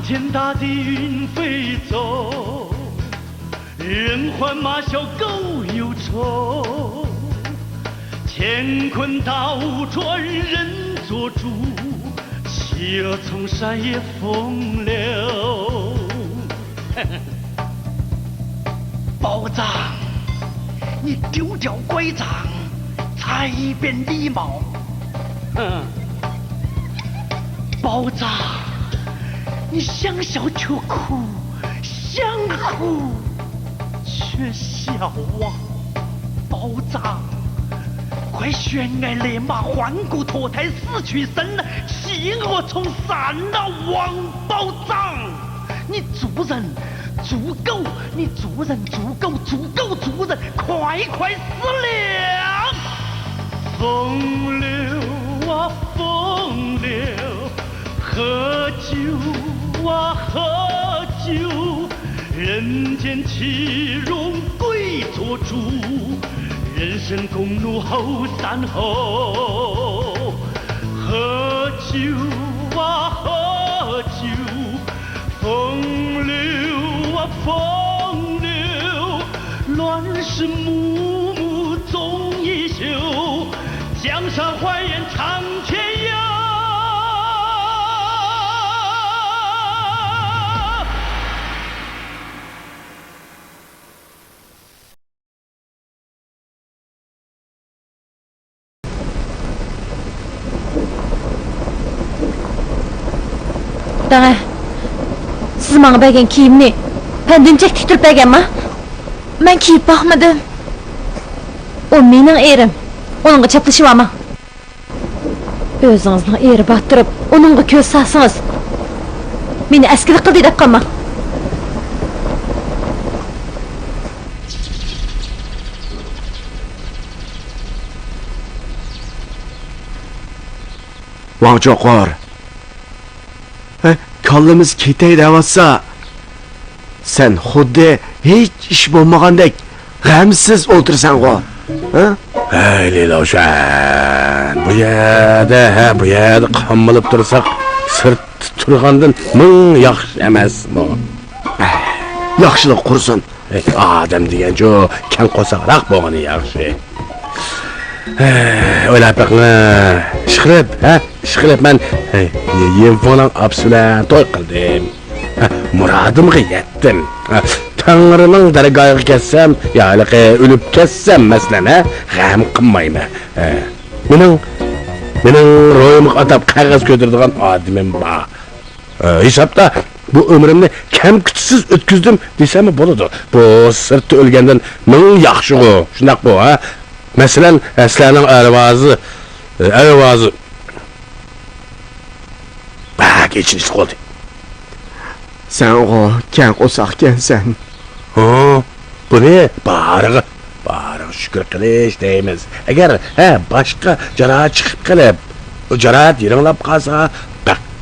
天大地云飞走，人欢马笑狗忧愁，乾坤倒转人做主，企鹅从山野风流。包拯，你丢掉拐杖，才变礼貌。包拯，你想笑却哭，想哭却笑啊！包拯，快悬崖勒马，换骨脱胎，死去生来，弃我从善了！王包拯，你做人猪狗，你做人猪狗，猪狗做人，快快死了！风流啊风流，喝酒啊喝酒，人间岂容鬼做主，人生公路后山后。喝酒啊喝酒，风流啊风流，乱世暮暮总一宿，江山怀远长天游。Dana, siz bana bergen kiyimni pendince tiktirip bergenmi? Ben kiyip bakmadım. O mening erim. Onunla çaplaşıvama. Özünüzün eri battırıp onunla köz salsınız. Meni eskilik kıldı dep kalma. Vang Chokor. Kallamiz ketay demasa, sen xuddi hech ish bo'lmagandek g'amsiz o'tirsan-ku. Hey Lilovshan, bu yerda qamalib tursak, sirt turgandan ming yaxshi emasmi? Yaxshilik qursin. Odam degan-ku, kan qo'saqroq bo'lgani yaxshi. O'ylab baqma, ishqilib men yemfonan absulan to'y qildim. Muradimga yetdim. Tangrining dargohiga kelsam, yo'liqi o'lib ketsam masalan, g'am qilmayman. Mening ro'yimga atab qog'oz ko'taradigan odamim bor. Hisobda bu umrimni kam kuchsiz o'tkazdim desam bo'ladi. Bu sirtda o'lgandan ming yaxshi-ku. Shunaq bu, ha? Masalan, sizlarning arvozi kechinish qoldi. Sen o kan qo'saqkansan. Buni barig'i shukr qilish deymiz. Agar boshqa jarohat chiqib qolib, o jarohat yiringlab qolsa,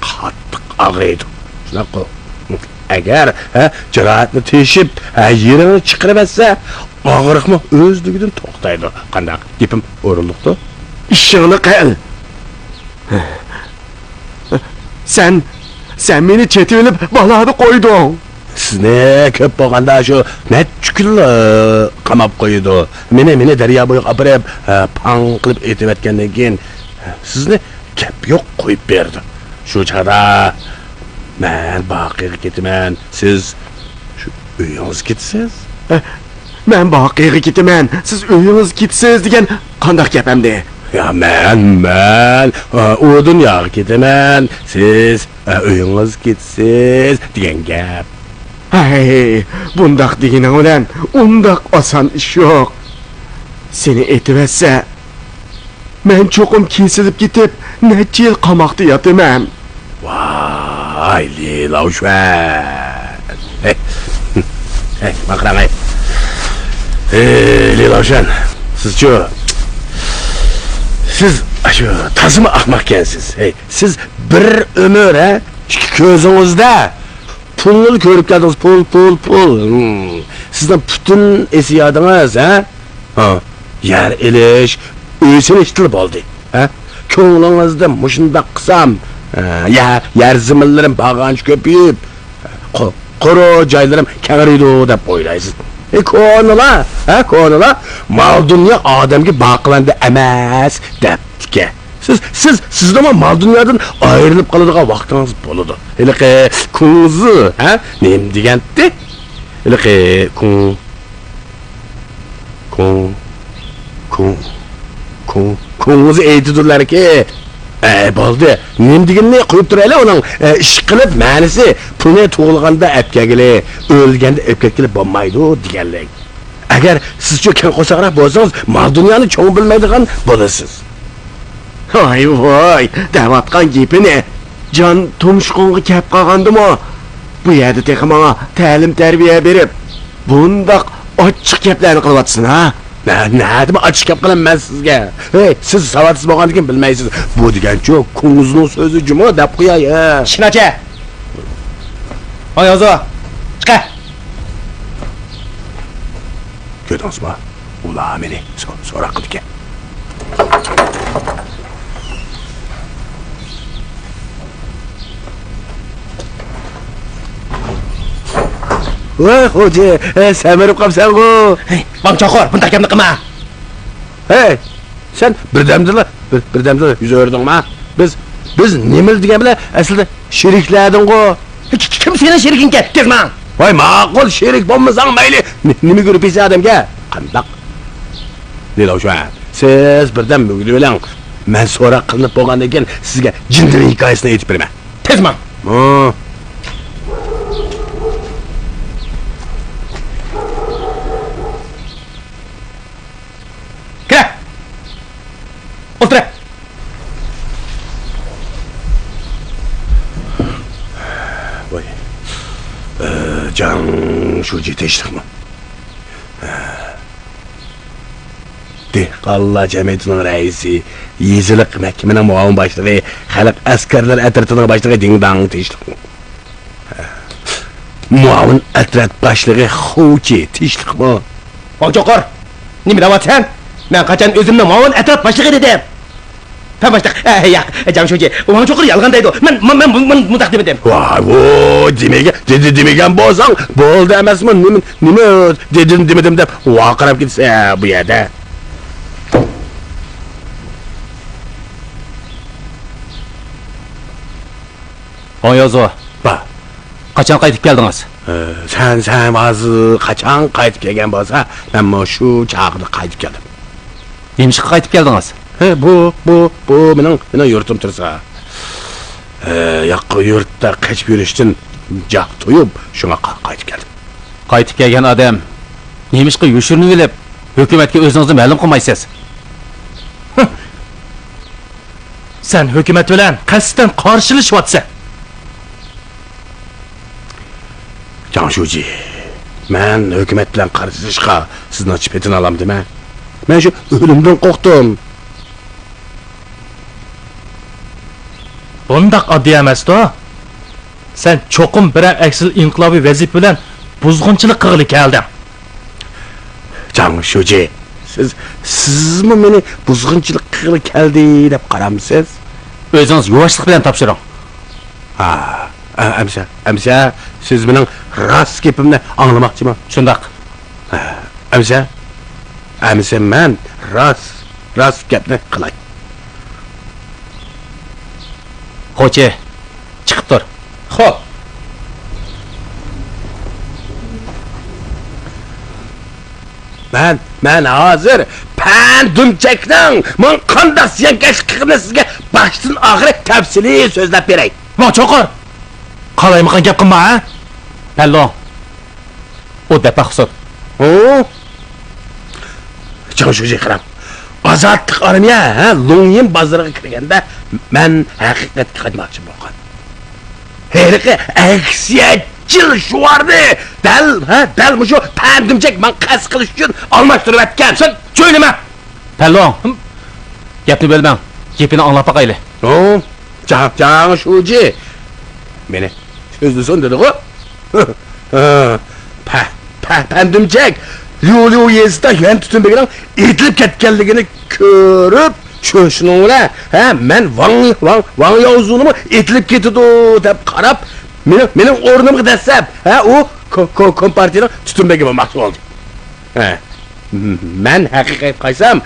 qattiq og'riydi. Shunaqa. Agar jarohatni teshib, yiringni chiqarib etsa, og'riqmi o'zligidan to'xtaydi. Qanday gapim o'rinliqda? Ishingni qil. Sen meni chetib olib balani qo'yding. Sizni ko'p bo'lganda shu necha kun qamab qo'ydi. Meni daryo bo'yiga olib pang qilib etib etgandan keyin sizni gap yo'q qo'yib berdi. Shu chora men Boqiyaga ketaman, siz shu uyingizga ketasiz. Men Boqiyaga ketaman, siz uyingizga ketasiz degan qanday gap endi? Ya men o dunyoga ketaman, siz uyingizga ketasiz degan gap. Hey, bundaq deganing bilan undaq oson ish yo'q. Seni etib etsa, men cho'qim kesilib ketib, necha yil qamoqda yotaman. Vay Lilovshan. Hey, maqrang. Lilovshan, siz shu tazimi ahmoqkansiz. Siz bir umr ko'zingizda pulni ko'rib keldingiz, pul. Sizdan butun esiyadingiz, yer elish, uy silishtil bo'ldi. Ko'nglingizda mushundaq qilsam, yer ziminlarim bag'anch ko'payib, quru joylarim kengaydi deb o'ylaysiz. Ko'nala, ko'nala mal dunyo odamga boqilandi emas debdiki. Siz nima mal dunyodan ayrilib qoladigan vaqtingiz bo'ladi. Hiliqi kunzi, nim degandi? Hiliqi kunzi aytdilarki, bo'ldi. Nim deganni qo'yib turaylik, uning ish qilib ma'nisi pulni tug'ilganda apkagili, o'lganda apkagili bo'lmaydi deganlik. Agar siz cho'kan qo'saqroq bo'lsangiz, mal dunyoni cho'ng bilmaydigan bo'lasiz. Voy, davatgan gapini jon tumshqonga kep qolgandimi? Bu yerda texi menga ta'lim tarbiya berib, bundaq ochiq gaplarni qilyapsın ha? Nima ochiq gap qilaman sizga? Siz savodsiz bo'lganligini bilmaysiz. Bu degancha kunuzning so'zi juma deb qo'yay. Shinacha. Oyozo. Chiqa. Ko'rdingizmi? Ular meni so'roq qildi. Voy xo'ja, samirib qolsan-ku. Bang choqor, bunday gapni qilma. Sen birdamdila yuz o'rdingmi? Biz nimil degan bilan aslida sheriklading-ku. Kim sening sheriging ketman? Voy, ma'qul sherik bo'lmasang mayli. Nima ko'rib pesa odamga? Qandaq? Dedi o'sha. Siz birdam bo'lib bilang. Men so'roq qilinib bo'lgandan keyin sizga jindining hikoyasini aytib beraman. Tezman. Otur. Voy. Can şu yetiştikmi? Dehqonlar jamiyatining raisi, yezilik mahkamaning muavin boshlig'i, xalq askarlar atratining boshlig'i ding-dang teshlikmi? Muavin atrat boshlig'i Xo'chi teshlikmi? Oqchoqor, nima deyapsan? Men qachon o'zimni muavin atrat boshlig'i dedim. Tamashda, yo'q, Jamshidji, Oqchoqor yolg'on deydi. Men mundaq dedim. Voy, demegan bo'lsang, bo'ldi emasmi? Nima dedim deb vaqirab ketsa bu yerda. Oyozo. Qachon qaytib keldingiz? Sen hozir qachon qaytib kelgan bo'lsa, men shu chaqda qaytib keldim. Nemishqa qaytib keldingiz? Bu mening yurtim tursa. Yoqqa yurtda qochib yurishdan joq to'yib, shunga qaytib keldim. Qaytib kelgan odam nemishqa yushurni bilib, hukumatga o'zingizni ma'lum qilmaysiz. Sen hukumat bilan qasddan qarshilashyapsan. Jamshidji, men hukumat bilan qarshilashga sizni chipetini olam dema. Men shu o'limdan qo'rqdim. Bundaq oddiy emas-da. Sen cho'qim bir aksil inqilobiy vaziyat bilan buzg'unchilik qilg'ili kelding. Jamshidji, sizmi meni buzg'unchilik qilg'ili keldi deb qaramsiz? O'zingiz yuvashlik bilan topshiring. Amsa, siz mening rost gapimni anglamoqchimi? Shundaq. Amsa men rost gapni qilay. Xo'ja, chiqib tur. Xo'p. Men hozir pandumchakning men qanday siyankash sizga boshdan oxiri tafsiliy so'zlab beray. Mo cho'qor. Qalaymiqan gap qilma, ha? Pallon. O dapa hisob. Jamshidji qarab. Ozodlik armiya, Longyin bozoriga kirganda men haqiqatga qaytmoqchi bo'lgan. Heriqi aksiyachil shuarni dal mushu pandumchak men qas qilish uchun almashtirib atgan. Sen cho'ylama. Pallon. Gapni bo'lmang. Gapini anglab boqayli. Jamshidji. Meni so'zlasin dedi-ku. Pandumchak Lulu yezda yan tutunbegining etilib ketganligini ko'rib, shuning bilan, men Wang Yozunimi etilib ketdi deb qarab, mening o'rnimga dastlab, ha, u kompartiyaning tutunbegi bo'lmoqchi bo'ldi. Ha. Men haqiqat qaysam,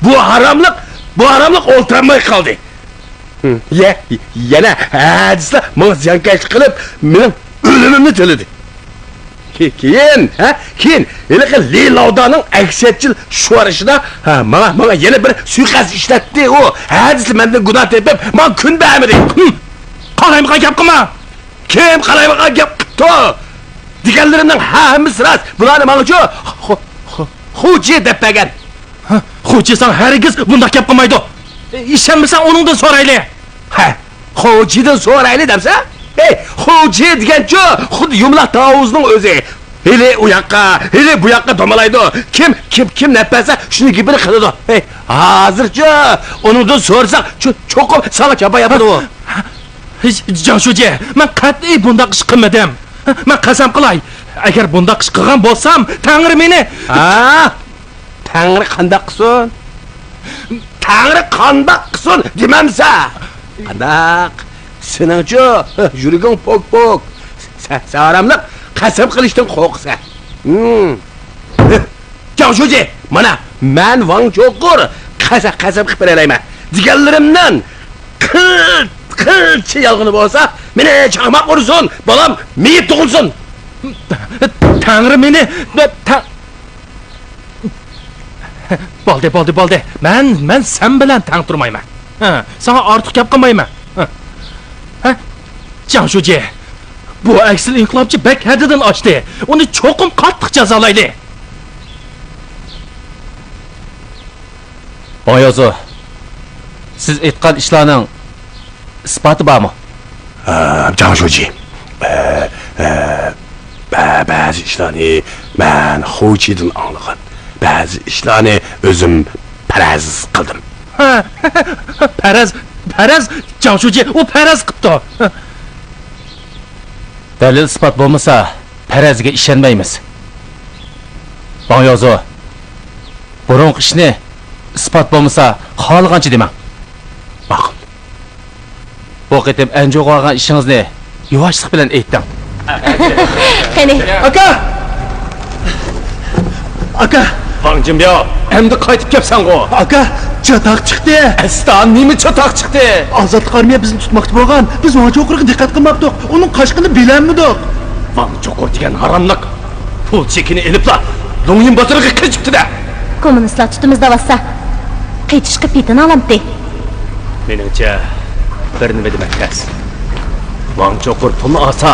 bu haromlik o'ltiramay qoldi. Yana hadislar menga ziyonkashlik qilib, mening o'limimni tiladi. Keyin iliqi Leylavdaning aksiyatchil shuvarishida menga yana bir suiqasd ishlatdi. U hadislar mendan gunoh tepib, men kun bermadi. Qalaymagan gap qilma. Kim qalaymagan gap qildi? Deganlarimning hammasi rost. Bularni menga Xo'ja deb bergan. Xo'ja sen hargiz bunday gap qilmaydi. Ishonmasan uningdan so'rayli. Ha, Xo'jadan so'rayli demsa? Xo'ja degancha xuddi yumloq tovuzning o'zi. Hele u yoqqa, hele bu yoqqa domalaydi. Kim napasa shuni gibini qiladi. Hozircha uningdan so'rsak, cho'qib sala chapa yapadi u. Jansho'ja, men qat'iy bunday ish qilmadim. Men qasam qilay. Agar bunday ish qilgan bo'lsam, Tangri meni. Tangri qanday qilsin? Tangri qanday qilsin demamsa? Qandaq? Seningcha yuraging pok. Saramliq qasam qilishdan qo'rqsa. Jansho'ja, mana men Wang Cho'qur qasam qilib beralayman. Deganlarimdan qilchi yolg'ini bo'lsa, meni chaqmoq ursin, bolam meyit tug'ilsin. Tangri meni Bo'ldi. Men sen bilan tang turmayman. Sana ortiq gap qilmayman. Jansho'ja, bu aksil inqilobchi bak haddidan oshdi. Uni cho'qim qattiq jazolaydi. Boyozo, siz aytgan ishlarning isboti bormi? Jansho'ji, ba'zi ishlarni men Xo'jadan anglagan. Ba'zi ishlarni o'zim faraz qildim. Faraz Jansho'ja, u faraz qildi. Dalil isbot bo'lmasa, farazga ishonmaymiz. Boyozo, burungi ishni isbot bo'lmasa, xohlagancha demang. Ma'qul. Bu qitim anjo'ga olgan ishingizni yuvashlik bilan aytdim. Qani, Aka, Wang Jinbyo, endi qaytib kelsan-ku. aka, chatoq chiqdi. Astan nima chatoq chiqdi? Ozodlik armiya bizni tutmoqchi bo'lgan. Biz Wang Cho'qurga diqqat qilmabdik. Uning qashqini bilanmidik. Wang Cho'qur degan haromlik pul chekini eliblar. Longyin bozoriga kiribdi-da. kommunistlar tutumizda bo'lsa, qaytishga petini olamdi. Meningcha bir nima demak tez. Wang Cho'qur pulni olsa,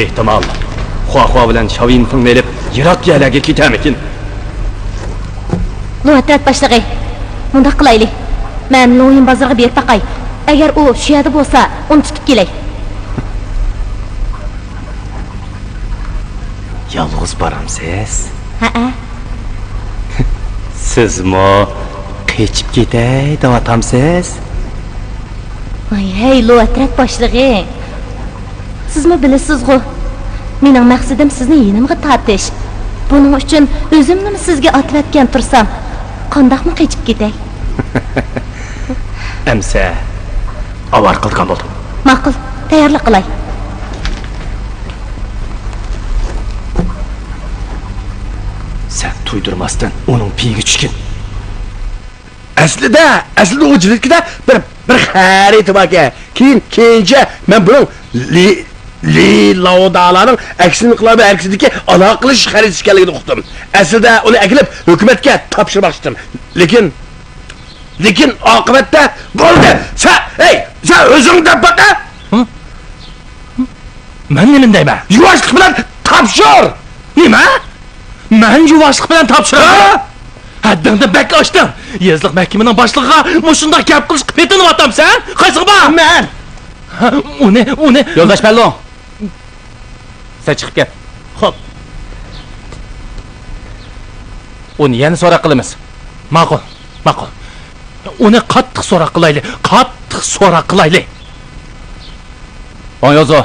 ehtimol Hua bilan Shaoyinfengni elib yiroq yerlarga ketamikin. Lo'atrat boshlig'i, bunda qilaylik. Men Lo'yin bozoriga berib taqay. Agar u shu yerda bo'lsa, uni tutib kelay. Yolg'iz boramsiz? Ha. Sizmi qechib ketay deyatamsiz? Hey, Lo'atrat boshlig'i. Sizmi bilasiz-ku? Mening maqsadim sizni yenimga tortish. Buning uchun o'zimni sizga otlatgan tursam, qandoqmi qechib ketay? Amsa avar qilgan bo'ldim. Ma'qul, tayyorlik qilay. Sen tuydirmasdan uning piyiga tushgin. Aslida o jilikda bir xarita bor ekan. Keyincha men buning Leylavdalarning aksi inqilobi aksidagi aloqalish xaritasi ekanligini uqdim. Aslida uni akilib hukumatga topshirmoqchidim. Lekin oqibatda bo'ldi. Sen o'zingda baqa. Men nima deyman? Yuvashlik bilan topshir. Nima? Men yuvashlik bilan topshiraman. Haddingda bak ochdim. Yezliq mahkamaning boshlig'iga mushunday gap qilish petini otamsan? Qaysiga bor? Men Uni Yo'ldosh Pallon. Sen chiqib ket. Xo'p. Uni yana so'roq qilamiz. Ma'qul. Uni qattiq so'roq qilaylik. Boyozo,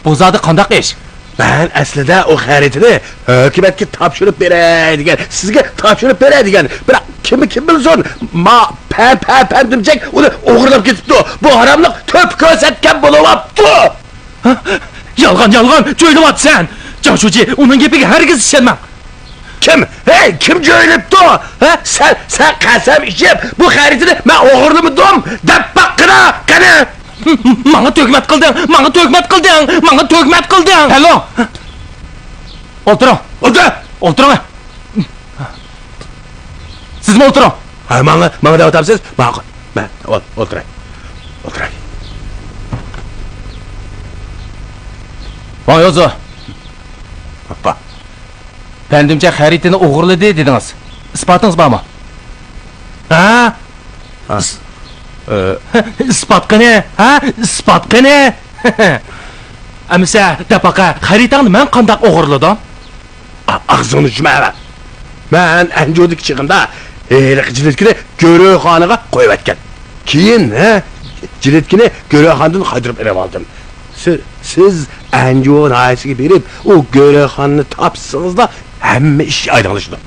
bu zodi qanday ish? Ben aslida o xaritini hukumatga topshirib beray degan, sizga topshirib beray degan. Biroq kim bilsin, ma pandimchak uni o'g'irlab ketibdi. Bu haromliq to'p ko'rsatgan bo'lyapti. Yolg'on, jo'ylayapsan. Janshuji, uning gapiga hargiz ishonma. Kim? Hey, kim jo'ylabdi? Ha? Sen qasam ichib bu xaritini men o'g'irlamadim deb baqira, qani? Menga töhmet qilding. Hello. O'tiring. O'tiring. Siz mi o'tiring? Ha, menga da o'tasiz? Ma'qul. Men o'tiray. Voy o'zi, Hoppa. pandimcha xaritini o'g'irladi dedingiz. Isbotingiz bormi? Ha? Isbot qani? Ha? Isbot qani? Amsa, tapaqa xaritani men qanday o'g'irladim? Ağzını cümle. Ben Anjo'daki çıkımda jiletkini Göröxanaga koyup etken. Keyin jiletkini Göröxandan kaydırıp ere aldım. Siz Anjo'nun ailesiga berip o Göröxanını tapsınız da hemme iş aydınlaştı.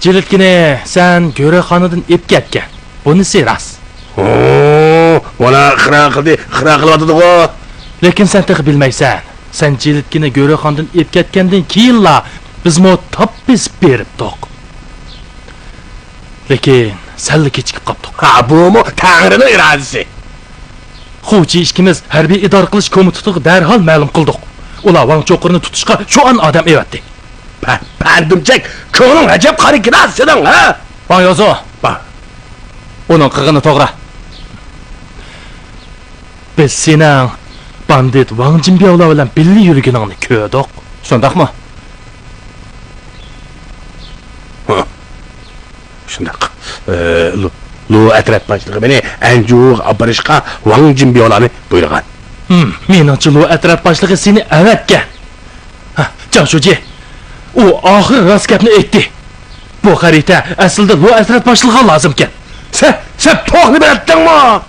Jiletkini sen Göröxanadan ep ketgan. Bunisi rost. Ona xira qiladi o. Lekin sen tig' bilmaysan. Sen jiletkini Göröxandan ep ketgandan keyinla biz mo topis beribdik. Lekin sal kechikib qoldik. Ha bu mu Tangrining irodasi? Xuvchi ishkimiz harbiy idora qilish komitetiga darhol ma'lum qildik. Ular Wang Cho'qirni tutishga shu an odam evatdi. Pandimchak, ko'ngling ajab qarikras sening, ha? Voy yo'zo. Uning qilgani to'g'ri. Biz sening bandit Wang Jinbiao bilan birga yurganingni ko'rdik. Shundaqmi? Shundaq. Lu atrat başlığı beni Anju'ga aparishga Wang Jinbiao'ni buyurgan. Meningcha Lu atrat boshlig'i seni avatgan. Janshuji, u oxir raskatni aytdi. Bu xarita aslida Lu atrat boshlig'i lozim ekan. Sen to'g'ri biladingmi?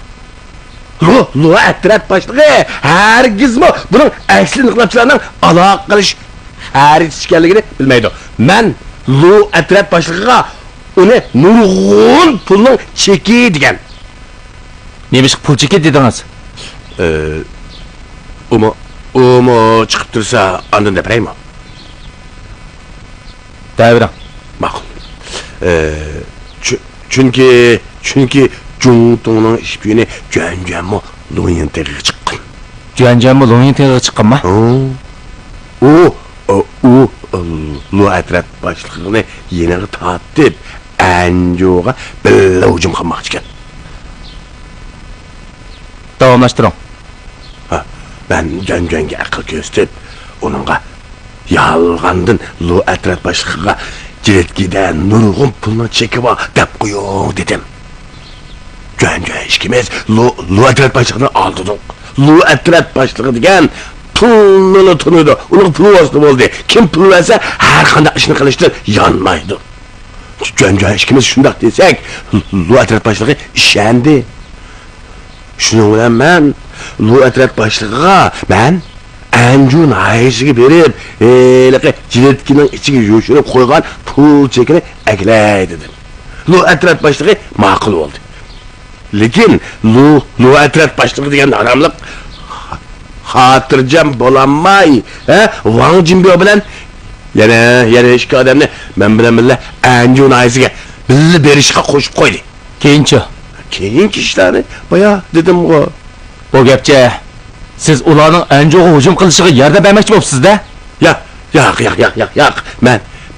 Lu atrat başlığı hargizmi buning asli niqlabchilarning aloqa qilish xaritasi ekanligini bilmaydi. Men Lu atrat başlığıga uni nurg'un pulning cheki degan. Nemish pul cheki dedingiz? Umu chiqib tursa, ondan depiraymi? Davra. Ma'qul. Chunki Jungtongning ishbiyoni Juanjuanmi Lunyinteg'iga chiqqan. Juanjuanmi Lunyinteg'iga chiqqanmi? U Lu atrat boshlig'ini yeniga tortib Anju'ga birga hujum qilmoqchi ekan. Davomlashtiring. Ben Juanjuanga aql ko'rsatib, uningga yolg'ondan Lu atrat boshlig'iga jiletkidan nurg'un pulni cheki bor deb qo'ying dedim. Juanjuan ishkimiz Lu atrat boshlig'ini oldidik. Lu atrat boshlig'i degan pulni tunidi. Uning puli vosita bo'ldi. Kim pul versa har qanday ishni qilishdan yonmaydi. Juanjuan ishkimiz shundoq desak, Lu atrat boshlig'i ishondi. Shuning bilan men Lu atrat boshlig'iga men Anju'nun ailesiga berib, jiletkining ichiga yo'shirib qo'ygan pul chekini aklay dedim. Lu atrat boshlig'i ma'qul bo'ldi. Lekin Lu atrat boshlig'i degan haramliq xotirjam bo'lamay, Wang Jinbiao bilan yana ikki odamni men bilan birga Anju'nun ailesiga birga berishga qo'shib qo'ydi. Keyingi ishlarni boya dedim-ku. Bu gapcha siz ularning Anju'ga hujum qilishiga yordam bermoqchi bo'libsiz-da? Yo'q.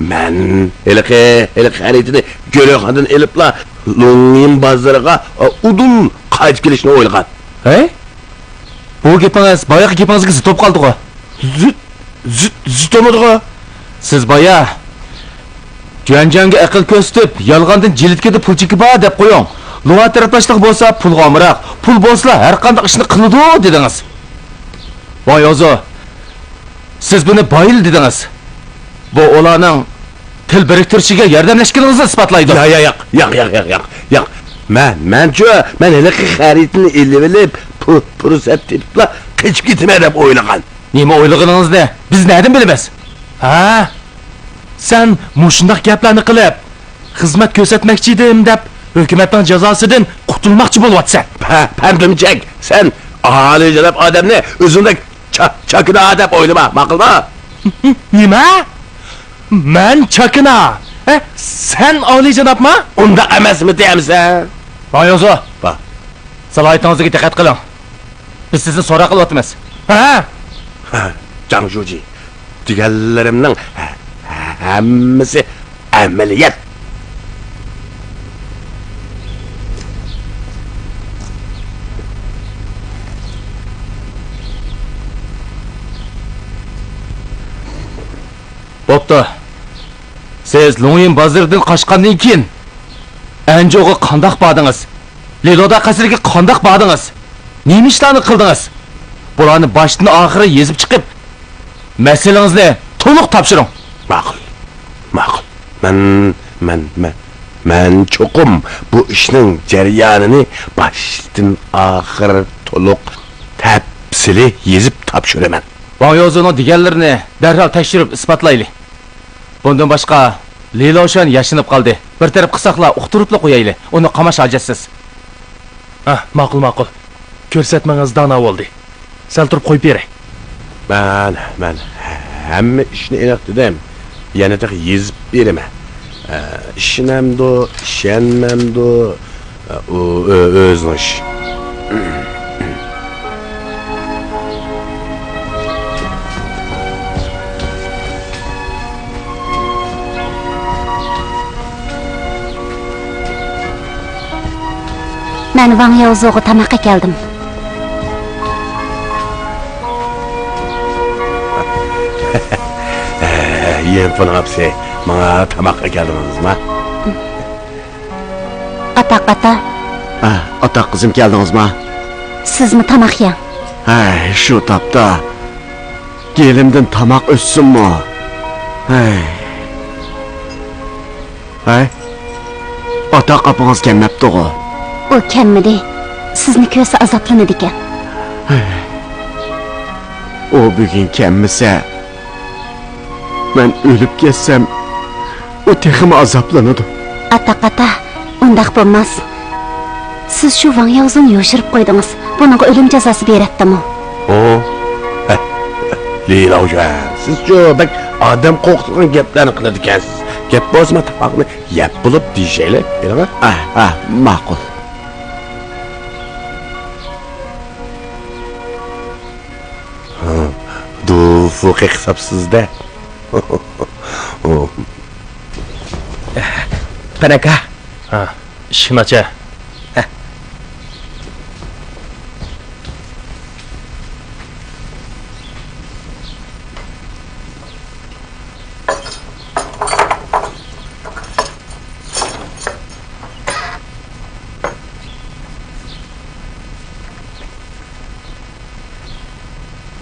Men xaritini Göröxandan elibla Longyin bozoriga udum qaytib kelishni o'ylagan. Bu gapingiz boyagi gapingizga zitib qoldi-ku. Zitomadi-ku. Siz boya Juanjuanga aql ko'rsatib, yolg'ondan jiletkida pul cheki bor deb qo'ying. Lu atrat boshlig'i bo'lsa pulga omroq, pul bo'lsa har qanday ishni qiladi dedingiz. Voy o'zi, siz buni boyil dedingiz. Bu ularning til biriktirishiga yordamlashganingizni isbotlaydi. Yo'q. Men xaritini elib fursat tepibla qechib ketmay deb o'ylagan. Nima o'ylig'ingiz ne? Biz nereden bilamiz? Ha? Sen mushundaq gaplarni qilib, xizmat ko'rsatmoqchi edim deb hukumatning jazosidan qutulmoqchi bo'lyapsan. Pandimchak, sen oliyjanob odamni o'zingdek chakina deb o'ylama, ma'qulmi? Nima? Men chakina. Sen oliyjanobmi? Unda emasmi deyapsan? Voyozo. Va. Salohiyatingizga diqqat qiling. Biz sizni so'roq qilyapmiz. Ha? Jangshuji, deganlarimning hammasi amaliyat. Bo'pti. Siz Longyin bozoridan qochgandan keyin Anjo'ga qandoq bordingiz? Liloda qasriga qandoq bordingiz? Nima ishlarni qildingiz? Bularni boshdan oxiri yezib chiqib, masalaningizni to'liq topshiring. Ma'qul. Men cho'qim bu ishning jarayonini boshdan oxiri to'liq tafsili yezib topshiraman. Voyozoning deganlarini darhol tekshirib isbotlaylik. Bundan boshqa Liloshan yashinib qoldi. Bir taraf qilsaqla uqtiribla qo'yayli. Uni qamash hojatisiz. Ma'qul. Ko'rsatmangiz dana bo'ldi. Sal turib qo'yib beray. Men hamma ishni aniq dedim. Yana da yezib beraman. İşinamdo, işenmemdo, o öznoş. Men Wang Yaozo'ga tamoqqa keldim. Yem hapse, bana tamakka geldiniz mi? Ata. Ata qizim keldingizmi? Sizmi tamoq yeng? Shu topda. Gelimdan tamoq o'ssinmi? Ata qapingiz kelmabdi-ku. O kelmadi. Sizni ko'rsa azoblanadi ekan. O bugun kelmasa, men o'lib ketsam, o texmi azoblanadi. Ata, undaq bo'lmas. Siz shu Wang Yaozoni yoshirib qo'ydingiz. Buningga o'lim jazosi beratdimi? Leyla hocam, siz şu bak adam qo'rqitgan gaplarni qiladi ekansiz. Gap bozma tamoqni yeb bo'lib deyishaylar, bilaman? Ma'qul. Du fuqi hisobsizda. Panaka. Ishmacha.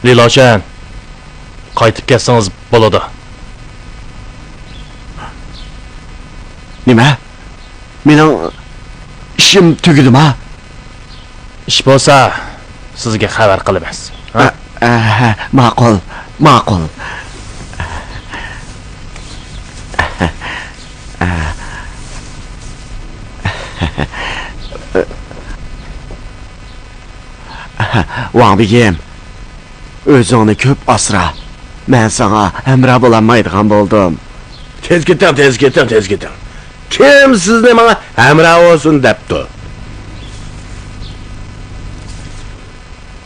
Liloshan, qaytib kelsangiz bo'ladi. Nima? Mening ishim tugudimi? Ish bo'lsa, sizga xabar qilamiz. Ma'qul. Wang bigim, o'zingni ko'p asra. Men sana hamroh bo'lolmaydigan bo'ldim. Tez keting. Kim sizni menga hamroh olsun debdi?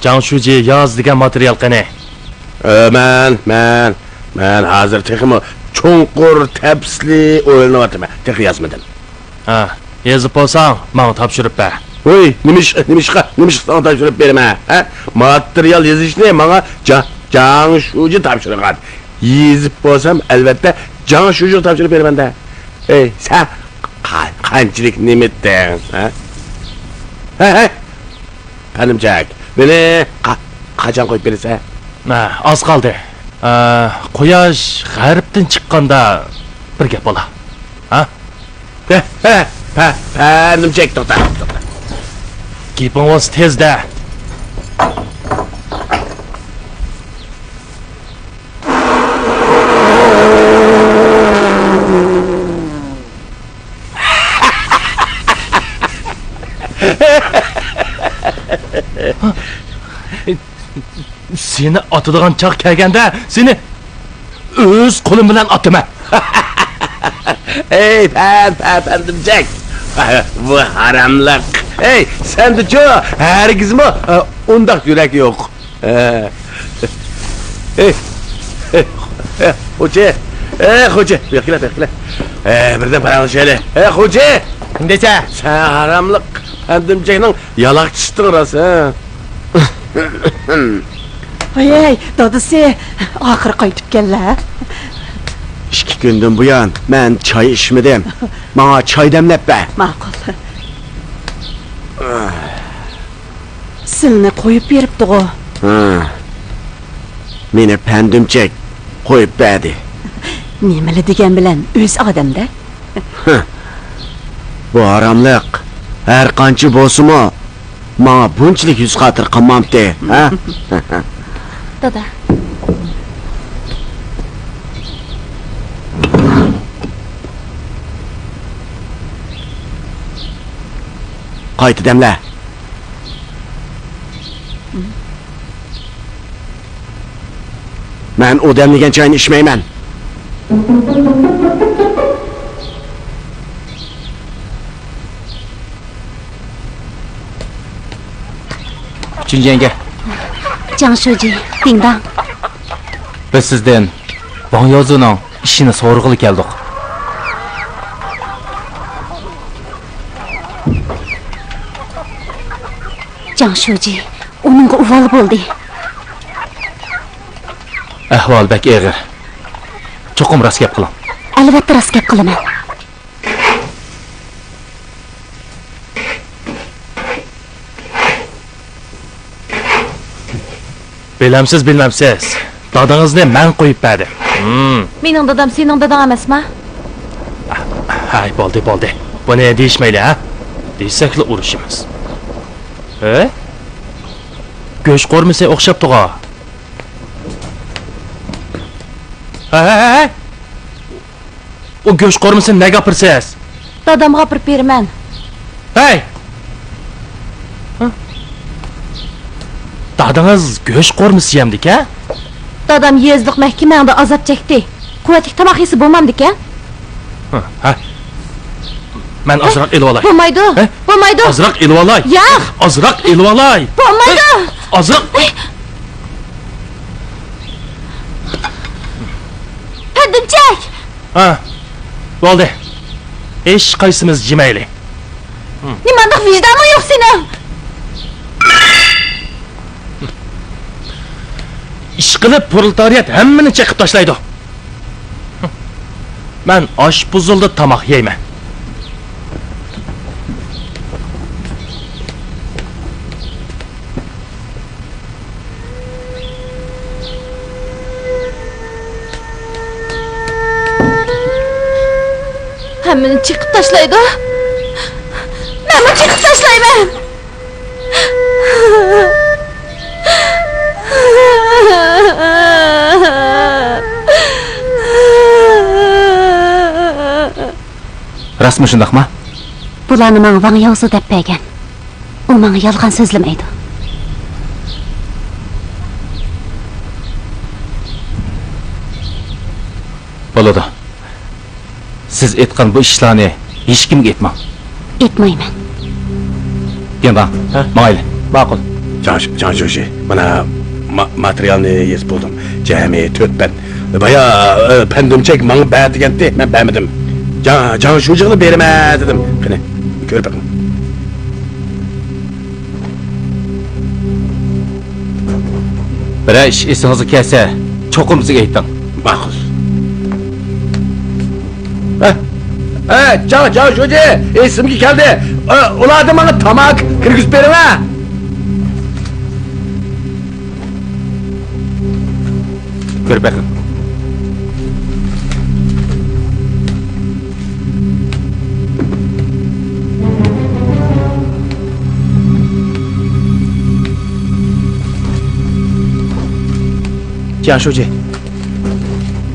Jangshuji yoz degan material qani? Men hozir texmi cho'nqur tafsili o'ylanyapman. Tex yozmadim. Yozib olsang, menga topshirib ber. Oy, nimishqa sana topshirib beraman, Material yozishni menga Jangshuji topshirgan. Yezib bo'lsam, albatta Jangshuji topshirib beraman-da. Sen qanchalik nimitding, Panimchak, meni qachon qo'yib bersa? Az qoldi. Quyosh g'arbdan chiqqanda bir gap bo'la. Panimchak, to'xta. Gapingiz tezda. seni atadigan chaq kelganda seni o'z qo'lim bilan otaman. Ey pandimcek. Bu haramlık. Ey sen de ço hergiz mi? Ondak yürek yok. Hoca. Hoca. Bekle. Birden paranı şöyle. Hoca. Necha? Sen haramlık. Pandimcek'nin yalakçıstın orası. Ay, dadısı, ahir qaytib kellar. 2 gündün bu yan ben çay içmedim. Bana çay demlep be. Ma'qul. Silni qo'yib beribdi-ku. Meni pandimchek qo'yib berdi. Nemali degan bilan o'z odamda. Bu haramliq har qancha bo'lsa-mu menga bunchalik yuz xatir qilmamdi, ha? Dada. Qayta demla. Men o demligen çayını içmeymen. Chunjanga, Jangshuji, dingdang. biz sizdan Wang Yozuning ishini so'rg'ili keldik. Jangshuji, uningga uvol bo'ldi. Ahvol bak og'ir. Cho'qim rost gap qiling. Albatta rost gap qilaman. Bilmamsiz. Dadangizni men qo'yib berdi. Mening dadam sening dadang emasmi? Hay, bo'ldi. Buni deyishmayli, ha? Deysakli urushimiz. Go'sht qo'rmasa o'xshab tug'a. Hey! O go'sht qo'rmasa nega gapirsiz? Dadamga gapirib beraman. Hey! Dadangiz go'sht qo'rmasa yemdik-a? Dadam yezliq mahkamada azob chekdi. Quvvatli tomoq yesa bo'lmamdik-a? Ha. Men ozroq elib olay. Bo'lmaydi. Bo'lmaydi. Ozroq elib olay. Yo'q. Ozroq elib olay. Bo'lmaydi. Ozroq. Pandimchak. Ha. Bo'ldi. Hech qaysimiz yemayli. Nimanda vijdoning yo'q sening? Ish qilib proletariat hammani chaqib tashlaydi. Men osh buzildi tomoq yeyman. Hammani chiqib tashlaydi. Men chiqib tashlayman. Rasmi shundaqmi? Bularni menga Wang Yozu deb bergan. U menga yolg'on so'zlamaydi. Bo'ladi. Siz aytgan bu ishlarni hech kimga aytmang. Aytmayman. Genda, mayli, ma'qul. Canjoji, bana materyalni yez buldum. Cemi 4 ben. Baya pandimchek bana bär degendi, men bärmedim. Canjoji'ni berme dedim. Qani, ko'rib bakın. Bir ish esingizga kelsa, cho'qim sizga aytdim. Ma'qul. Canjoji, esimga keldi. Ularni bana tamak kirgizib berma. Ko'rib bakın. Janshuji,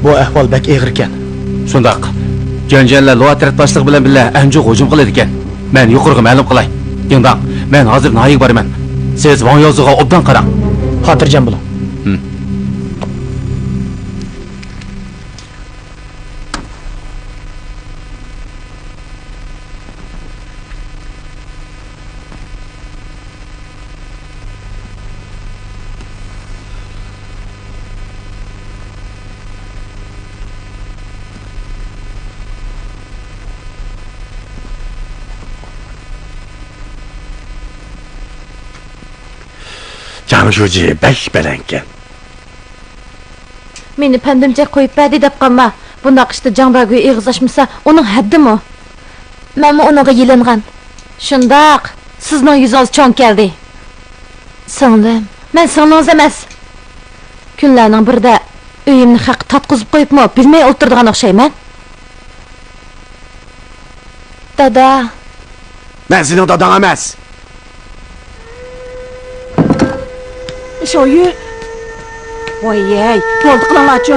bu ahvol bak og'ir ekan. Shundaq. Janjallar loatrat boshlig'i bilan birga anjuq hujum qiladi ekan. Men yuqoriga ma'lum qilay. Yingdang, men hozir Noyiga boraman. Siz Wang Yozuga obdan qarang. Xotirjam bo'ling. Wang Shuji bek balankan. Meni pandimcha qo'yib berdi deb qolma. Bundaq ishda Jangbago'y eg'izlashmasa, uning haddimi? Menmi unaga yilingan. Shundaq, sizning yuzingiz cho'ng keldi. Singlim, men singlingiz emas. Kunlarning birida uyimni haq tatqizib qo'yibmi, bilmay o'tirdigan o'xshayman. Dada, Men sening dadang emas. Shoyi. Voy-ey, bo'ldi qilinglarchi.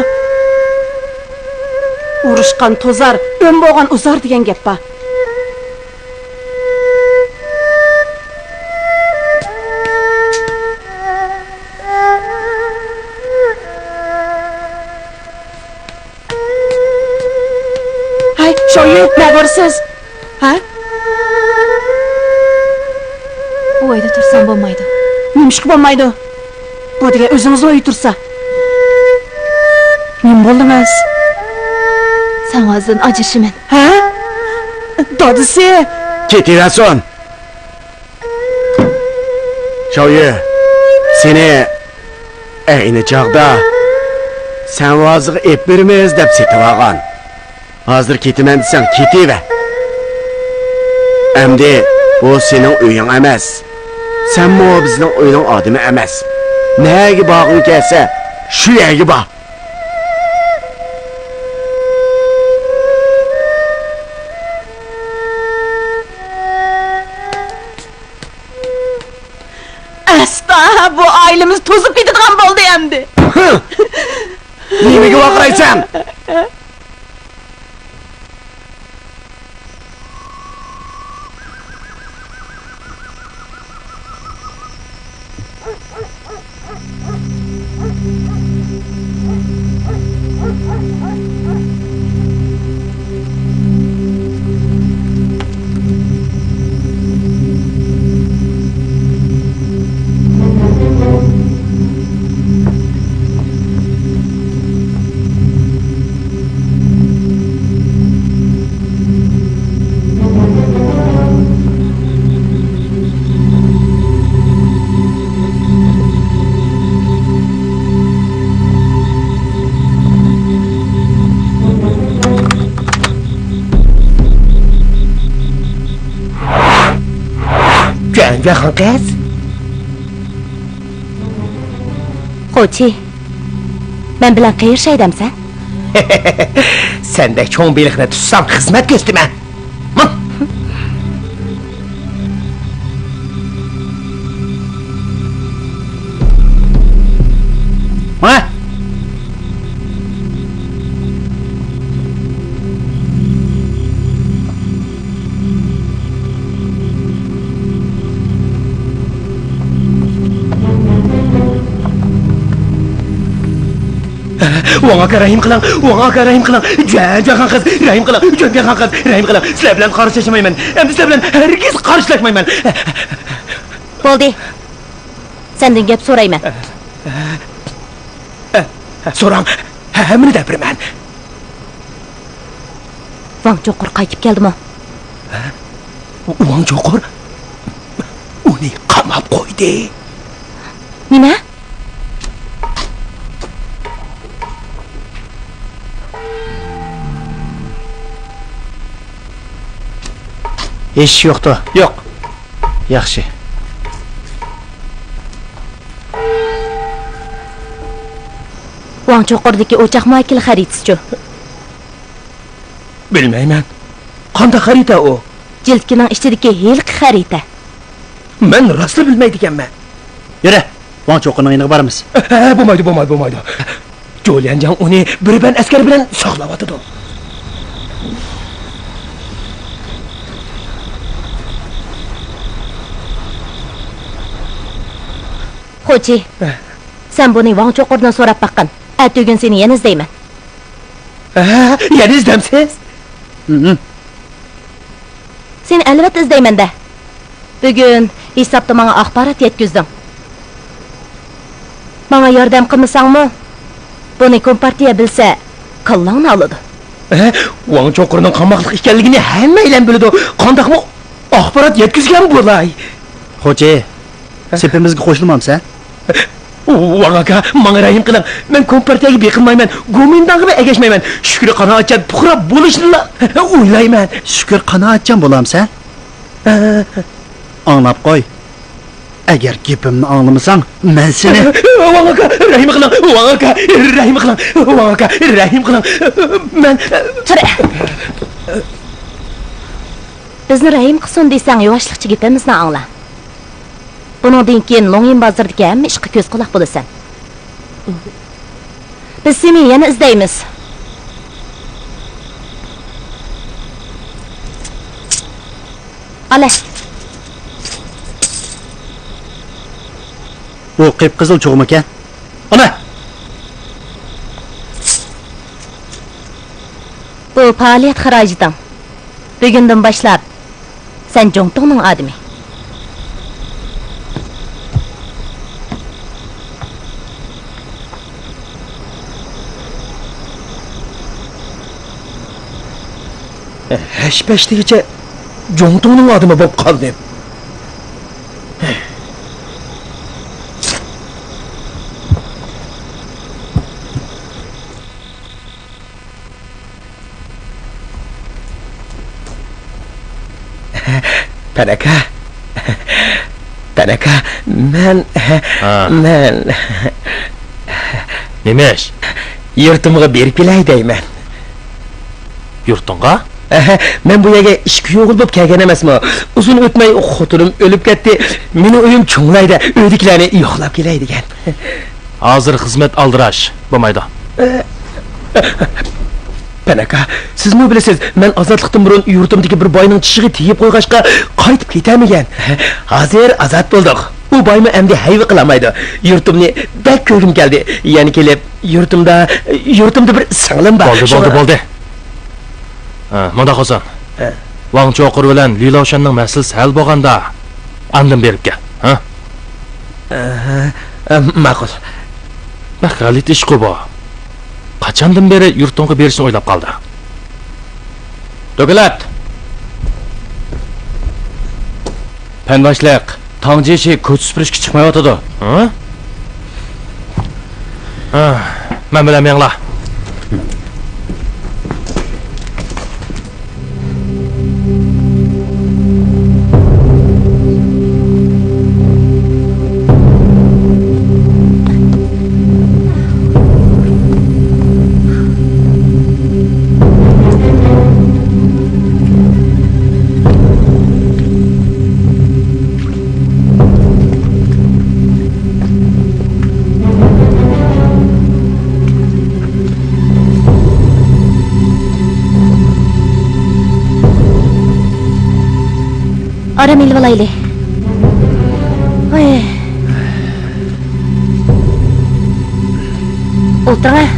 Urushqan tozar, ön bo'lgan uzar degan gap bor. Hay, shoyi, ne borsiz? Ha? bu uyda tursam bo'lmaydi. Nimishki bo'lmaydi? Bu degan o'zingizni uyi tursa. Nim bo'ldingiz? Sen hozir ajrashiman. Ha? Dadisi. Ketirason. Shoyi, seni ayni chog'da sen vozig'i ep bermaymiz deb setib olgan. Hozir ketaman desang ketaver. Endi bu sening uying emas. Sen mu bizning uyning odami emas. Nega bog'ing kelsa, shu yerga bor. Asta, bu ailemiz to'zib ketadigan bo'ldi endi. Nimaga vaqiraysan? Juan kız. Qo'chi. Men bilan qayerga haydamsan? Sendek çoğun birlikte tutsam hizmet gösterme. Ha? Oğaka rahim kılan, oğaka rahim kılan, Juan kız, rahim kılan, Juan kız, rahim kılan. Sizler bilen karşılaşmayman, hem de sizler bilen herkes karşılaşmayman. Bo'ldi. Senden gap so'rayman. So'rang, hemini de birman. Wang Cho'qur qaytib keldimi? Wang Cho'qur uni qamab qo'ydi. Nima? Ish yo'qdi. Yo'q. Yaxshi. Wang Cho'qurdagi o'choq muakkil xaritasichu. Bilmayman. Qanday xarita o? Jildkining ichidagi yilqi xarita. Men rostla bilmaydiganman. Yura, Wang Cho'qurning yoniga boramiz. Bo'lmaydi. Jo'lyanjang uni birban askar bilan saqlayotdi. Qo'chi. Sen buni Wang Cho'qurdan so'rab baqqan. Atugin seni yana izlayman. Yana izdamsiz? Seni albatta izlayman-da. Bugun hisobda menga axborot yetkazding. Menga yordam qilmasangmi? Buni kompartiya bilsa, qillangni oladi. Wang Cho'qurning qamoqliq ekanligini hammaylar biladi. Qandaqmi axborot yetkazgan bo'lay? Xo'ja, sepimizga qo'shilmamsan? Vang aka, bana rahim kılang. Ben kompartiyaga beqilmayman, gomindanga egashmayman. Shukri qanoatchan puhra bo'lishni o'ylayman. Shukr qanoatchan bo'lam sen. Anlab qo'y. Agar gapimni anglamasang, men seni Vang aka, rahim kılang. Vang aka, rahim kılang. Vang aka, rahim kılang. Men Tur. Bizni rahim qilsin desang, yoshliqcha gapimizni angla. Bundan keyin Longin bozoridagi hamma ishga ko'z quloq bo'lasan. Biz seni yana izlaymiz. Ala. bu qip-qizil cho'g'im ekan. Ana, Bu faaliyat xarajidan. Bugundan boshlab sen Jongtongning odami. hashpashligicha Jongtongning odami bo'lib qoldim. Tanaka, men Nemesh? yurtimga berib kelay deyman. Yurtingga? Men bu yerga ish kuyovul bo'lib kelgan emasman. Uzun o'tmay xotinim o'lib ketdi. Meni uyim cho'nglaydi. Uydagilarni yo'qlab kelay degan. Hozir xizmat aldirash bo'lmaydi. Tanaka, siz mi bilasiz, men ozodlikdan burun yurtimdagi bir boyning tishiga tegib qo'yg'ashqa qaytib ketamagan. Hozir ozod bo'ldik. U boymi endi hayvi qilmaydi. Yurtimni bak ko'rgim keldi. Ya'ni kelib, yurtimda bir singlim bor. Bo'ldi. Manda qolsin. Wang Choqur bilan Lilaoshanning masalasi hal bo'lganda andin berib kel, ha? Ma'qul. G'alit ish bu. Qachondan beri yurtingga berishni o'ylab qoldi. Do'galat. Panvashliq, Tongjishi ko'ch supurishga chiqmayotdi. Ha? Men bilan mengla. Aram ilib olaylik. Voy. O'tiring.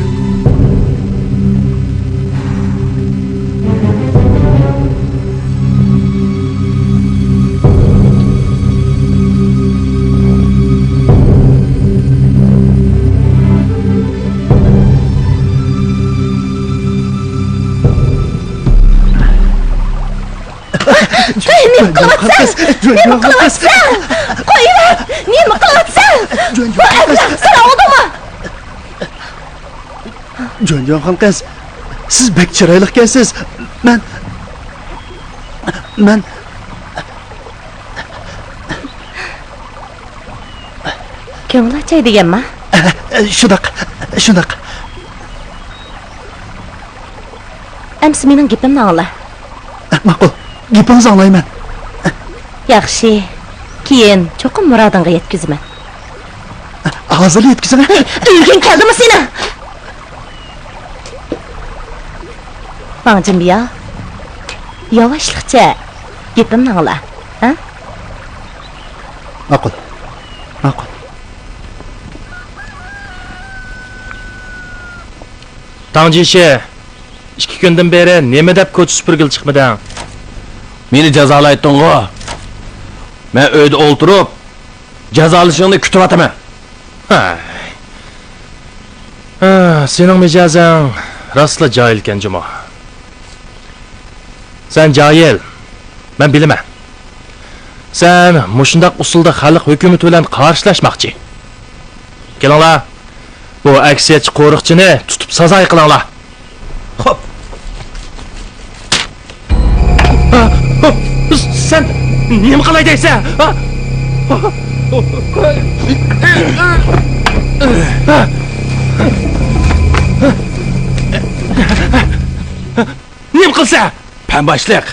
Nima qilyapsan? Qo'yinglar! Nima qilyapsan? Sen odammi? Jonjon qiz, siz bek chiroyli ekansiz. Men Ko'ngil achay deganmi? shunaq. Amsi mening gapimni angla. Ma'qul. Gapingizni anglayman. Yaxshi. Keyin cho'qim murodingga yetkazaman. Hozir yetkazing. Uyga keldimi seni? Wang Jinbiya. Yavaşlıkça gapimni angla, ha? Ma'qul. Tongjishi, 2 kundan beri nima deb ko'ch supurgil chiqmading? Meni jazolayding-ku. Men uyda o'ltirib jazolashingni kutib o'taman. Sening mijozing rostla jahil ekan, Jumo. Sen jahil. Men bilaman. Sen mushundaq usulda xalq hukumat bilan qarshilashmoqchi. Kelinglar. Bu aksiyatchi qo'riqchini tutib sazoy qilinglar. Xo'p. Sen nima qilay deysan? Nima qilsa? Pamboshliq.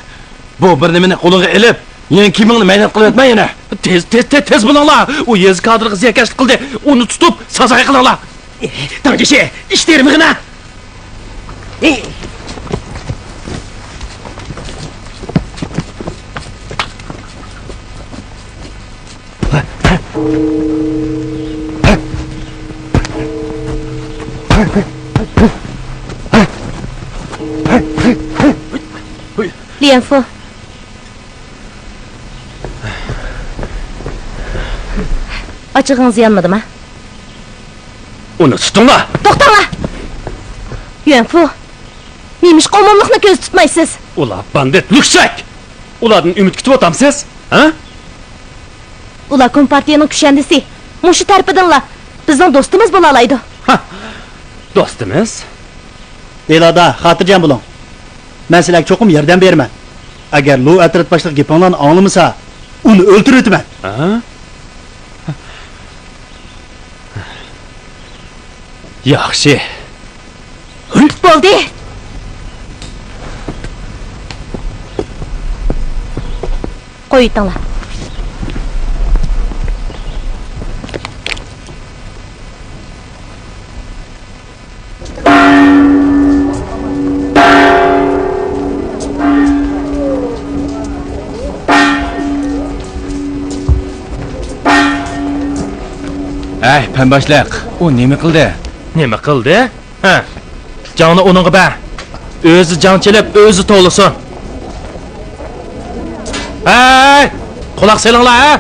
Bu bir nimani qo'liga ilib, yen kimingni maydon qilib o'tmay yana. Tez bo'linglar. U yez kadrga ziyakashlik qildi. Uni tutib sazoy qilinglar. Tangjishi, ishtirmig'ina. Lianfu. Açığınız yanmadı mı? Uni tutinglar. To'xtanglar. Yuanfu. Neymiş qo'momliqni ko'z tutmaysiz? Ular bandit luksak. Ulardan umid kutib o'tamsiz? Ha? Ular kompartiyaning kushandisi. Mushu tarpidanlar bizning do'stimiz bo'la oladi. Do'stimiz? Deloda, xotirjam bo'ling. Men sizlarga cho'qim yordam beraman. Agar Lu atrat boshliq gapinglarni anglamasa, uni o'ldirib o'taman. Ha? Yaxshi. Bo'ldi. Qo'yitinglar. Ay, pamboshliq, u nima qildi? Nima qildi? Ha. Jonni uningga ber. O'zi jon chelib, o'zi to'lisin. Ay! Quloq selinglar, ha?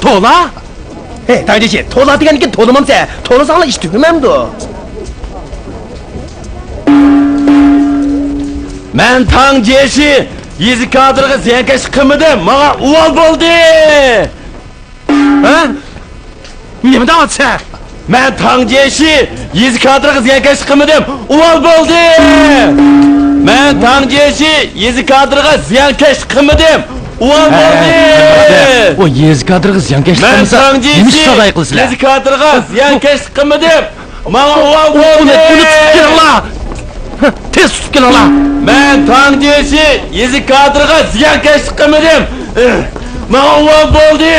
To'la? Hey, tangjishi, to'la deganiga to'lamamsa, to'lasanglar ish tugmamdi. Men Tangjeshi yezi kadrga ziyankash qilmadim. Menga uvol bo'ldi. Ha? Nima deyapsan? Men Tangjeshi yezi kadrga ziyankash qilmadim. Uvol bo'ldi. Men Tangjeshi yezi kadrga ziyankash qilmadim. Uvol bo'ldi. O yezi kadrga ziyankash Men qilmasa, nima Tangjeshi sazoy qilsizlar? yezi kadrga ziyankash qilmadim. Menga uvol bo'ldi. Uni tutib kelinglar. Tez tutib kelinglar. Men Tangjeshi yezi kadrga ziyankash qilmadim. Menga uvol bo'ldi.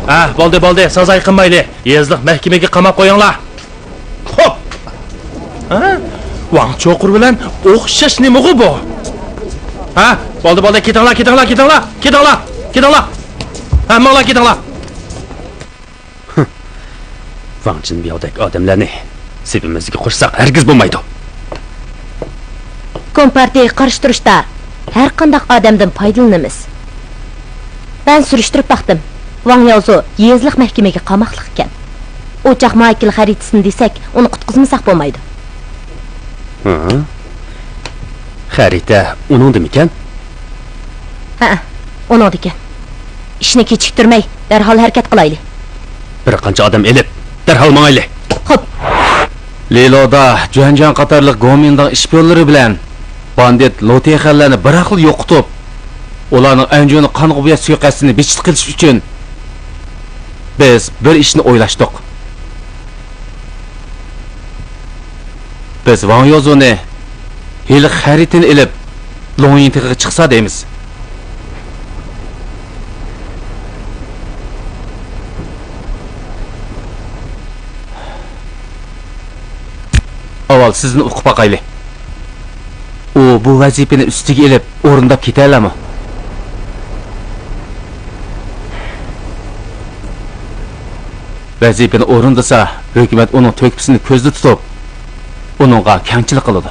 Ah, bo'ldi, sazoy qilmayli. Yezliq mahkamaga qamab qo'yinglar. Xo'p. Ha? Wang cho'qur bilan o'xshash nima bu? Ha? Bo'ldi, ketinglar. Hammalar ketinglar. Wangchin biyodek odamlarni sepimizga qo'shsak hargiz bo'lmaydi. Kompartiyaga qarshi turishda har qanday odamdan foydalanamiz. Ben surishtirib baxtim. Wang Yaozu yezliq mahkamaga qamoqliq ekan. O'chaq Michael xaritasini desak, uni qutqizmasak bo'lmaydi. Ha? Xarita uningdimikan? Ha, uning ekan. Ishni kechiktirmay, darhol harakat qilaylik. Bir qancha odam elib, darhol mangayli. Xo'p. Leloda Juanjan qatorliq Gomindan ish yo'llari bilan bandit Lotexallarni bir xil yo'qotib, ularning anjoni qonga bo'yat suiqasdini bechit qilish uchun biz bir ishni o'ylashdik. Biz Wang Yozuni hali xaritini ilib Longyintiga chiqsa deymiz. Avval sizni o'qib baqayli. U bu vazifani ustiga ilib o'rindab ketalarmi? Vazifani o'rindasa, hukumat uning to'kpisini ko'zda tutib, uningga kamchilik qiladi.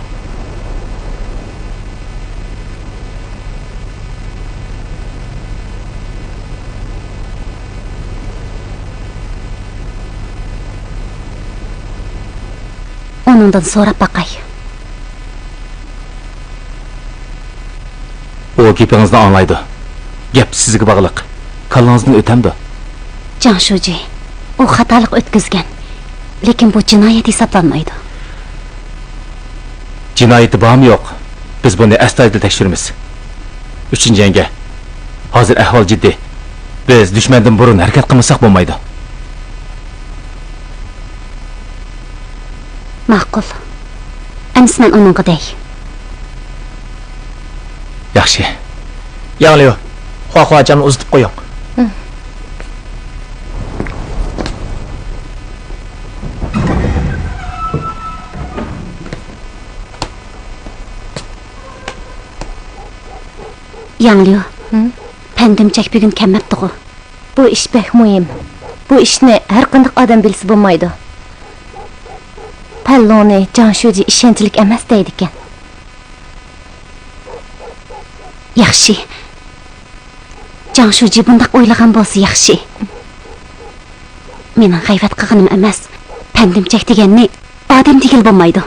uningdan so'rab baqay. O gapingizni anglaydi. Gap sizga bog'liq. Kallangizni o'tamdi. Janshuji, u xatolik o'tkazgan. Lekin bu jinoyat hisoblanmaydi. Jinoyati bormi yo'q? Biz buni astoydil tekshiramiz. 3-janga. Hozir ahvol jiddiy. Biz dushmandan burun harakat qilmasak bo'lmaydi. Ma'qul. Anisman uningga dey. Yaxshi. Yanglıyor. Xohvacamni uzitib qo'ying. Yanglıyor. Pandimchak bugun kelmabdi-ku. Bu ish pek muhim. Bu ishni har qanday odam bilsa bo'lmaydi. Palloni Janshuji ishonchlik emas deydi ekan. Yaxshi. Janshuji bunday o'ylagan bo'lsa yaxshi. Mening g'ayvat qilganim emas. Pandimchak deganni odam degil bo'lmaydi.